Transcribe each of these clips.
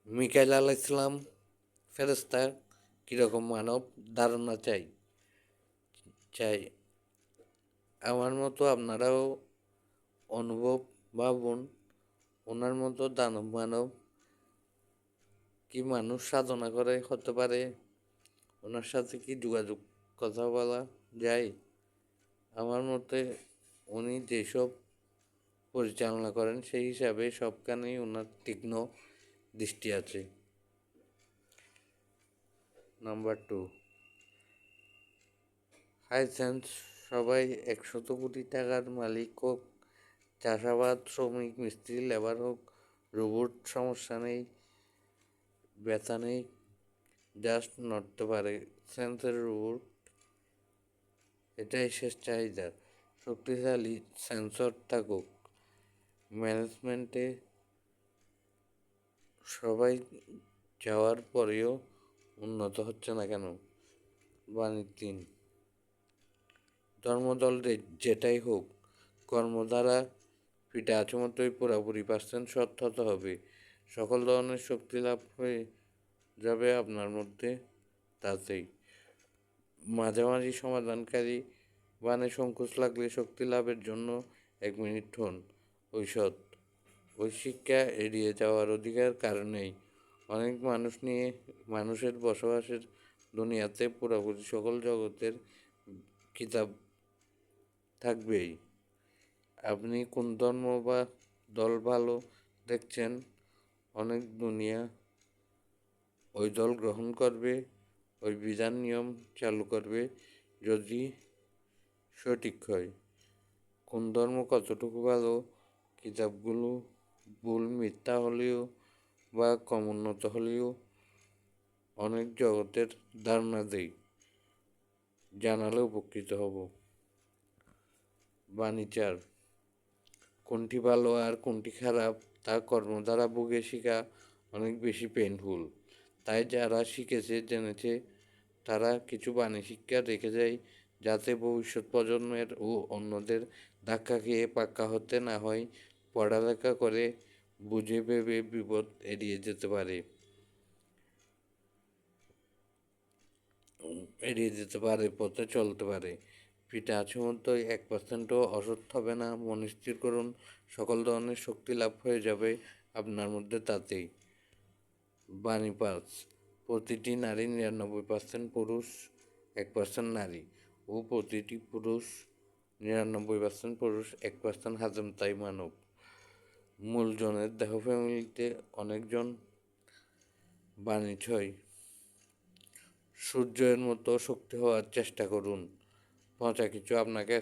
মিকাইল আলাইসাল্লাম ফেরেশতা কীরকম মানব ধারণা চাই আমার মতো আপনারাও অনুভব ভাবুন। ওনার মতো দানব মানব কি মানুষ সাধনা করে হতে পারে? ওনার সাথে কি যোগাযোগ কথা বলা যায়? আমার মতে উনি যেসব পরিচালনা করেন সেই হিসাবে সবখানেই ওনার তীক্ষ্ণ দৃষ্টি আছে। Number 2, high sense. সবাই 100 কোটি টাকার মালিক হোক, চাষাবাদ, শ্রমিক, মিস্ত্রি, লেবার হোক, রোবট, সমস্যা নেই, ব্যথা নেই, জাস্ট নড়তে পারে। সেন্সের রোবট, এটাই শেষ চাহিদা। শক্তিশালী সেন্সর থাকুক। ম্যানেজমেন্টে সবাই যাওয়ার পরেও উন্নত হচ্ছে না কেন? বাণী 3, ধর্মদল যেটাই হোক, কর্মধারা ফিটে আছে মতোই পুরোপুরি সৎ হতে হবে। সকল ধরনের শক্তি লাভ হয়ে যাবে আপনার মধ্যে তাতেই। মাঝামাঝি সমাধানকারী বানে সংকোচ লাগলে শক্তি লাভের জন্য 1 মিনিট হন ঐসৎ। ওই শিক্ষা এড়িয়ে যাওয়ার অধিকার কারণেই অনেক মানুষ নিয়ে মানুষের বসবাসের দুনিয়াতে পুরোপুরি সকল জগতের কিতাব থাকবেই। আপনি কোন ধর্ম বা দল ভালো দেখছেন, অনেক দুনিয়া ওই দল গ্রহণ করবে, ওই বিধান নিয়ম চালু করবে যদি সঠিক হয়। কোন ধর্ম কতটুকু ভালো, কিতাবগুলো ভুল মিথ্যা হলেও বা কম উন্নত হলেও অনেক জগতের ধারণা দেই, জানালে উপকৃত হব। বাণী 4, কোনটি ভালো আর কোনটি খারাপ তা কর্মদ্বারা বুঝে শেখা অনেক বেশি পেইনফুল। তাই যারা শিখেছে জেনেছে তারা কিছু বাণী শিক্ষা রেখে যায়, যাতে ভবিষ্যৎ প্রজন্মের ও অন্যদের ধাক্কা খেয়ে পাক্কা হতে না হয়, পড়ালেখা করে বুঝে ভেবে বিপদ এড়িয়ে যেতে পারে, পথে চলতে পারে। পিঠে আছে মধ্যে 1%ও অসৎ হবে না। মন স্থির করুন, সকল ধরনের শক্তি লাভ হয়ে যাবে আপনার মধ্যে তাতেই। বাণী 5, প্রতিটি নারী 99% পুরুষ, 1% নারী, ও প্রতিটি পুরুষ 99% পুরুষ, 1% হাজম তাই মানব। মূলজনের দেহ ফ্যামিলিতে অনেকজন। বাণী 6, সূর্যের মতো শক্তি হওয়ার চেষ্টা করুন। পচা কিছু আপনাকে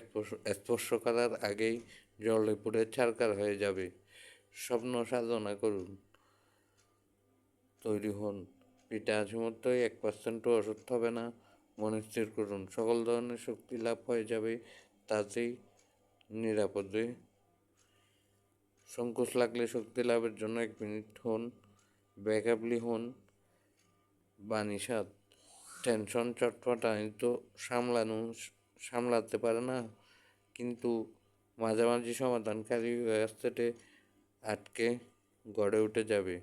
স্পর্শ করার আগেই জলে পুড়ে ছারখার হয়ে যাবে। স্বপ্ন সাধনা করুন, তৈরি হন। পিঠে আছে মতোই 1%ও অসুস্থ হবে না। মন স্থির করুন, সকল ধরনের শক্তি লাভ হয়ে যাবে তাতেই নিরাপদে। সংকোচ লাগলে শক্তি লাভের জন্য 1 মিনিট হন, ব্যাকআপলি হন। বাণী 7, টেনশন চটপটানি তো সামলাতে পারে না, কিন্তু মাঝামাঝি সমাধানকারী ব্যবস্থাতে আটকে গড়ে উঠে যাবে।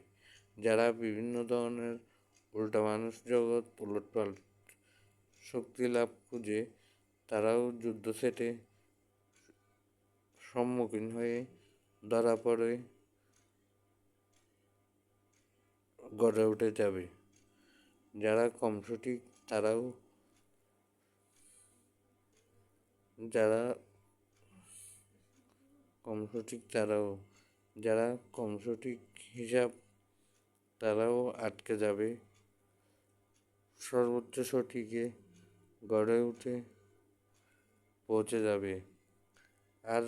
যারা বিভিন্ন ধরনের উল্টা মানুষ জগৎ উলটপালট শক্তি লাভ খুঁজে, তারাও যুদ্ধ সেটে সম্মুখীন হয়ে ধরা পড়ে গড়ে উঠে যাবে। যারা কম সঠিক তারাও যারা কম সঠিক তারাও যারা কম সঠিক হিসাব তারাও আটকে যাবে। সর্বোচ্চ সঠিকে গড়ে উঠে পৌঁছে যাবে। আর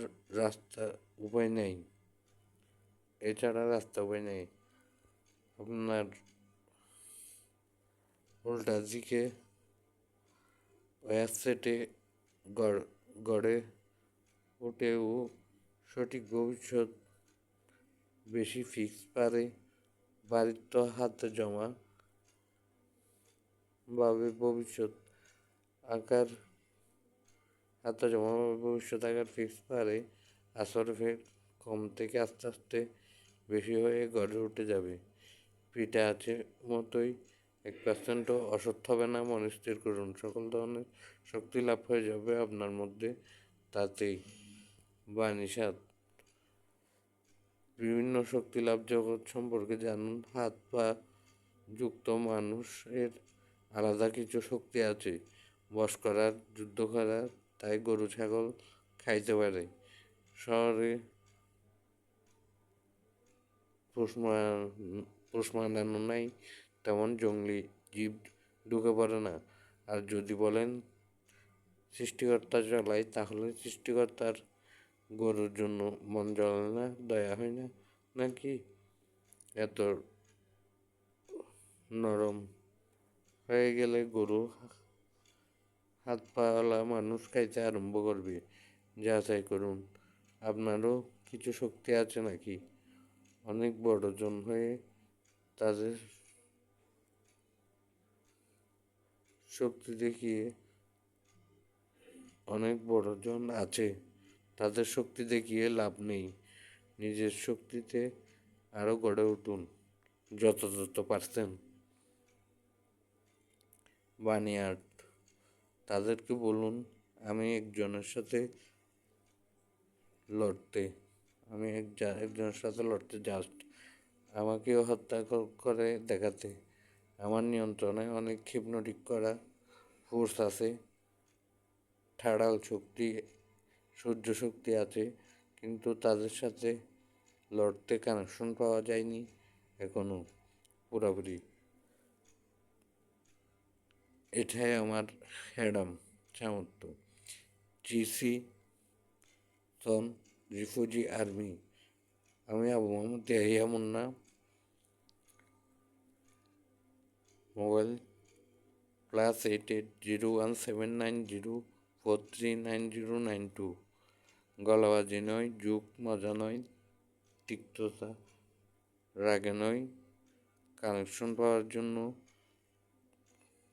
উপায় নেই, এছাড়া উপায় নেই। আপনার উল্টা দিকে ওয়েবসাইটে গড়ে উঠেও সঠিক ভবিষ্যৎ বেশি ফিক্স পারে বাড়ির তো হাতে জমা ভাবে ভবিষ্যৎ আকার ভবিষ্যৎ আকার ফিক্স পারে আসর ফের কম থেকে আস্তে আস্তে বেশি হয়ে গড়ে উঠে যাবে। পিঠে আছে মতোই 1%ও অসৎ হবে না, মন স্থির করুন। সকল ধরনের শক্তি লাভ হয়ে যাবে আপনার মধ্যে তাতেই। বাণী 7, বিভিন্ন শক্তি লাভ জগৎ সম্পর্কে জানুন। হাত পা যুক্ত মানুষের আলাদা কিছু শক্তি আছে, বশ করার, যুদ্ধ করার, তাই গরু ছাগল খাইতে পারে। শহরে পোষ মানানো নাই, তেমন জঙ্গলি জীব ঢুকে পড়ে না। আর যদি বলেন সৃষ্টিকর্তা জ্বলায়, তাহলে সৃষ্টিকর্তার গরুর জন্য মন জ্বলে না, দয়া হয় না নাকি? এত নরম হয়ে গেলে গরু হাত পাওয়ালা মানুষ খাইতে আরম্ভ করবে। যাচাই করুন আপনারও কিছু শক্তি আছে নাকি। অনেক বড়জন হয়ে তাদের শক্তি দেখিয়ে অনেক বড়জন আছে, তাদের শক্তি দেখিয়ে লাভ নেই। নিজের শক্তিতে আরও গড়ে উঠুন যত পারছেন। বাণী 8, তাদেরকে বলুন আমি একজনের সাথে লড়তে জাস্ট আমাকেও হত্যা করে দেখাতে। আমার নিয়ন্ত্রণে অনেক হিপনোটিক করা ফোর্স আছে, ঠাড়াল শক্তি, সূর্য শক্তি আছে, কিন্তু তাদের সাথে লড়তে কানেকশন পাওয়া যায়নি এখনো পুরোপুরি। এটাই আমার হ্যাডাম সামর্থ্য। জিসি সন রিফিউজি আর্মি। আমি আবু মোহাম্মদ ইয়াহিয়া মুন্না। মোবাইল +88017904399092। গলাবাজি নয়, যুগ মজা নয়, তিক্ততা রাগে নয়, কানেকশন পাওয়ার জন্য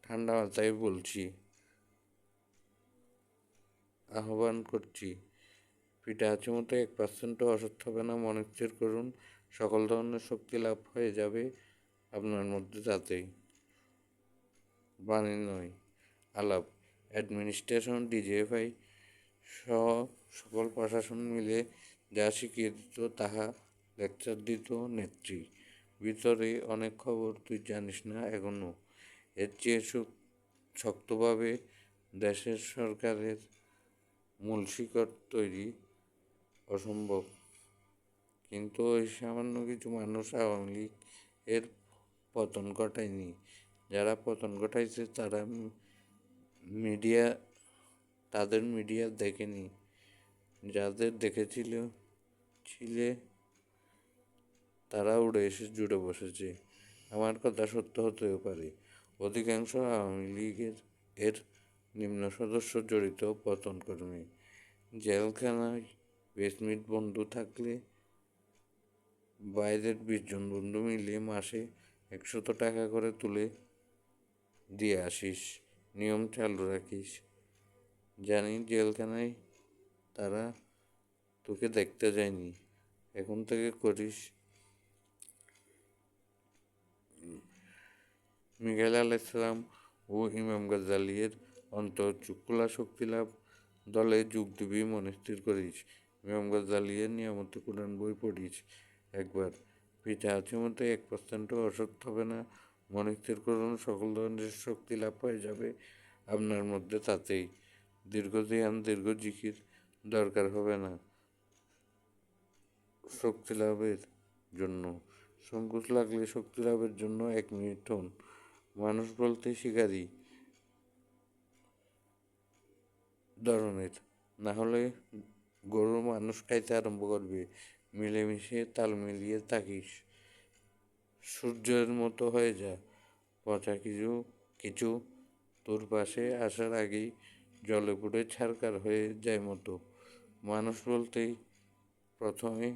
ঠান্ডা মাথায় বলছি, আহ্বান করছি। পিঠে আছে মতো 1%ও অসুস্থ হবে না, মন স্থির করুন। সকল ধরনের শক্তি লাভ হয়ে যাবে আপনার মধ্যে তাতেই। বাণী নয়, আলাপ। অ্যাডমিনিস্ট্রেশন, ডিজিএফআই সহ সকল প্রশাসন মিলে যা শিখিয়ে দিত তাহা লেকচার দিত নেত্রী। ভিতরে অনেক খবর তুই জানিস না এখনো। এর চেয়ে শক্তভাবে দেশের সরকারের মূল শিকড় তৈরি অসম্ভব। কিন্তু ওই সামান্য কিছু মানুষ আওয়ামী লীগ এর পতন ঘটায়নি। যারা পতন ঘটাইছে তারা তাদের মিডিয়া দেখেনি। যাদের ছিলে তারা উড়ে এসে জুড়ে বসেছে। আমার কথা সত্য হতেও পারে। অধিকাংশ আওয়ামী লীগের নিম্ন সদস্য জড়িত পতন কর্মী। জেলখানায় বেসমিট বন্ধু থাকলে বাইরের 20 জন বন্ধু মিলিয়ে মাসে 100 টাকা করে তুলে দিয়ে আসিস, নিয়ম চালু রাখিস। জানি জেলখানায় তারা তোকে দেখতে যায়নি, এখন থেকে করিস। মিকাইল আলাইহিসসালাম ও ইমাম গাজ্জালীর অন্তর্চক্ষুলা শক্তিলাভ দলে যোগ দিবি, মনে স্থির করিস। ইমাম গাজ্জালীর নিয়ামতে কুরআন বই পড়িস একবার। পিঠে আছে মতো 1%ও অসৎ হবে না, মনে স্থির করুন। সকল ধরনের শক্তি লাভ হয়ে যাবে আপনার মধ্যে তাতেই। দীর্ঘ ধ্যান, দীর্ঘ জিকির দরকার হবে না শক্তি লাভের জন্য। সংকোচ লাগলে শক্তি লাভের জন্য 1 মিনিট হন। মানুষ বলতে শিকারী ধরনের, না হলে গরু মানুষ খাইতে আরম্ভ করবে। মিলেমিশে তাল মিলিয়ে থাকিস, সূর্যের মতো হয়ে যা। পচা কিছু তোর পাশে আসার আগেই জলে পুড়ে ছারকার হয়ে যায় মতো। মানুষ বলতেই প্রথমে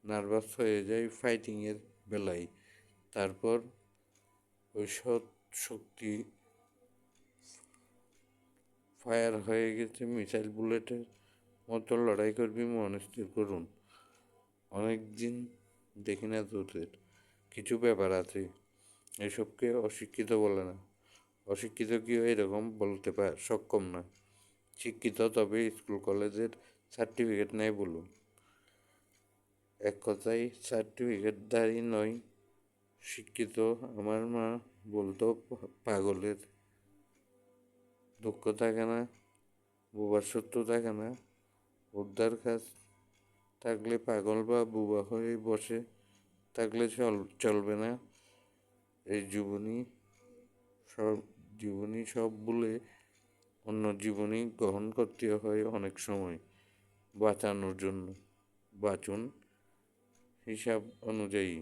নার্ভাস হয়ে যায় ফাইটিংয়ের বেলায়, তারপর ওই শক্তি ফায়ার হয়ে গেছে মিসাইল বুলেটের মতো। লড়াই করবি, মন স্থির করুন। অনেক দিন দেখি না তোদের, কিছু ব্যাপার আছে, এসবকে অশিক্ষিত বলে না। অশিক্ষিত কেউ এরকম বলতে সক্ষম না। শিক্ষিত তবে স্কুল কলেজের সার্টিফিকেট নেয় বলুন। এক কথায় সার্টিফিকেটধারী নয় শিক্ষিত। আমার মা বলতো পাগলের দুঃখ থাকে না, বোবার সত্য থাকে না। উদ্ধার কাজ থাকলে পাগল বা বোবা হয়ে বসে থাকলে চলবে না। এই জীবনী সব ভুলে অন্য জীবনী গ্রহণ করতে হয় অনেক সময় বাঁচানোর জন্য। বাঁচুন হিসাব অনুযায়ী।